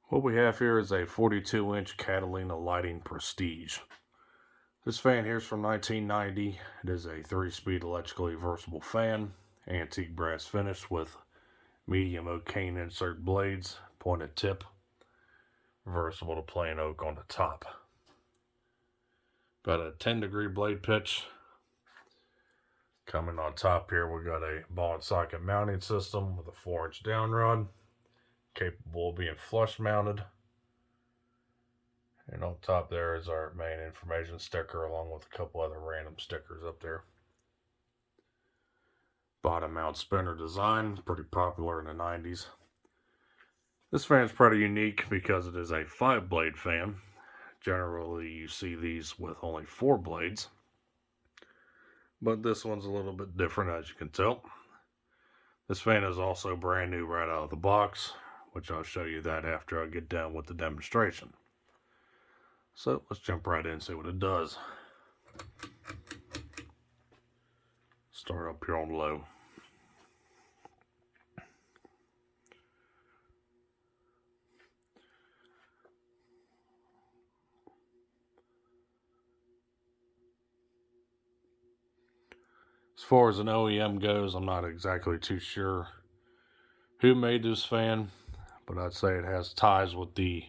What we have here is a 42-inch Catalina Lighting Prestige. This fan here is from 1990. It is a 3-speed electrically reversible fan, antique brass finish with medium oak cane insert blades, pointed tip, reversible to plain oak on the top. Got a 10-degree blade pitch. Coming on top here, we got a ball and socket mounting system with a 4-inch down rod, capable of being flush mounted. And on top there is our main information sticker along with a couple other random stickers up there. Bottom mount spinner design, pretty popular in the 90s. This fan is pretty unique because it is a 5-blade fan. Generally you see these with only 4 blades. But this one's a little bit different, as you can tell. This fan is also brand new right out of the box, which I'll show you that after I get done with the demonstration. So let's jump right in and see what it does. Start up here on low. As far as an OEM goes, I'm not exactly too sure who made this fan, but I'd say it has ties with the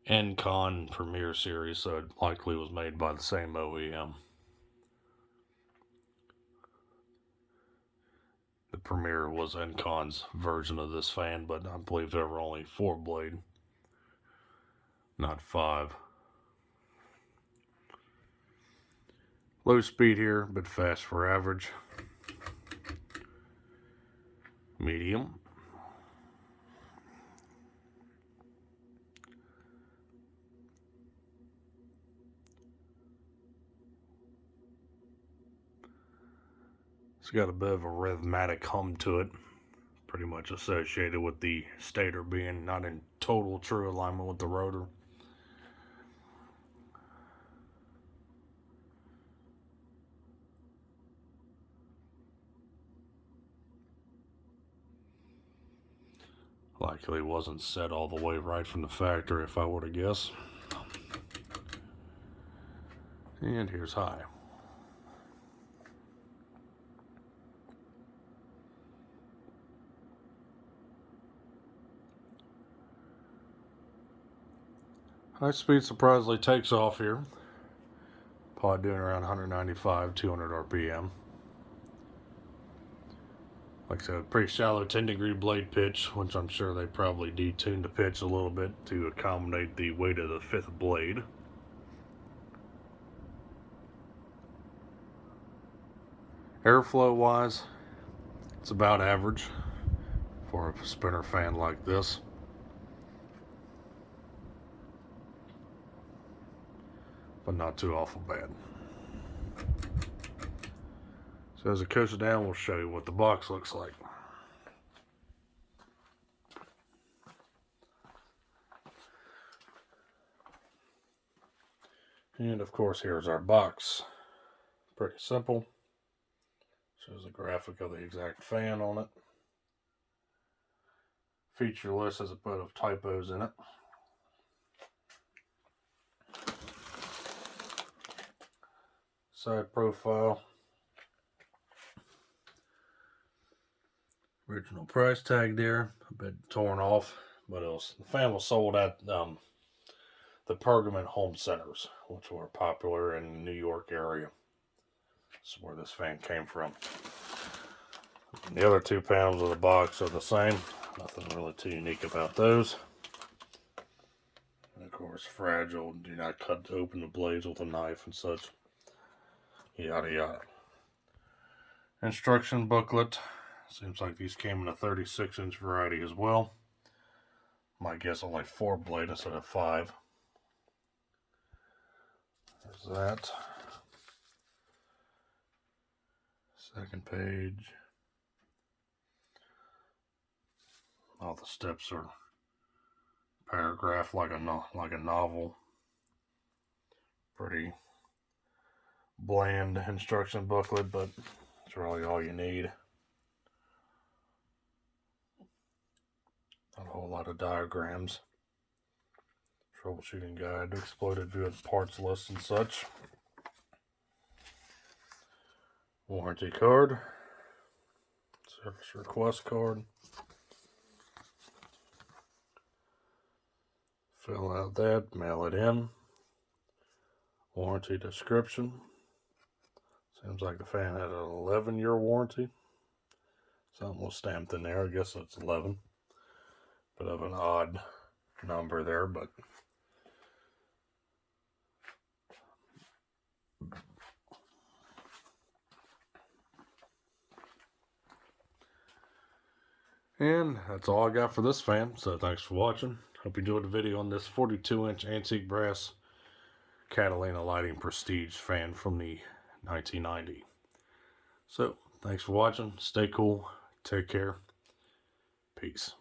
Encon Premier series, so it likely was made by the same OEM. The Premier was Encon's version of this fan, but I believe there were only 4-blade, not 5. Low speed here, but fast for average. Medium. It's got a bit of a rhythmic hum to it, pretty much associated with the stator being not in total true alignment with the rotor. Likely wasn't set all the way right from the factory, if I were to guess. And here's high. High speed surprisingly takes off here. Pod doing around 195, 200 RPM. Like I said, pretty shallow 10-degree blade pitch, which I'm sure they probably detuned the pitch a little bit to accommodate the weight of the 5th blade. Airflow wise, it's about average for a spinner fan like this. But not too awful bad. So as it coasts down, we'll show you what the box looks like. And of course, here's our box. Pretty simple. Shows a graphic of the exact fan on it. Feature list has a bit of typos in it. Side profile. Original price tag there, a bit torn off, but the fan was sold at the Pergamon Home Centers, which were popular in the New York area. That's where this fan came from. The other 2 panels of the box are the same. Nothing really too unique about those. And of course, fragile. Do not cut open the blades with a knife and such. Yada yada. Instruction booklet. Seems like these came in a 36-inch variety as well. My guess only 4-blade instead of 5. There's that. Second page. All the steps are paragraphed like a novel. Pretty bland instruction booklet, but it's really all you need. Not a whole lot of diagrams. Troubleshooting guide, exploded view of parts list and such. Warranty card. Service request card. Fill out that, mail it in. Warranty description. Seems like the fan had an 11-year warranty. Something was stamped in there. I guess it's 11. Bit of an odd number there, but and that's all I got for this fan. So thanks for watching. Hope you enjoyed the video on this 42-inch antique brass Catalina Lighting Prestige fan from the 1990. So thanks for watching. Stay cool. Take care. Peace.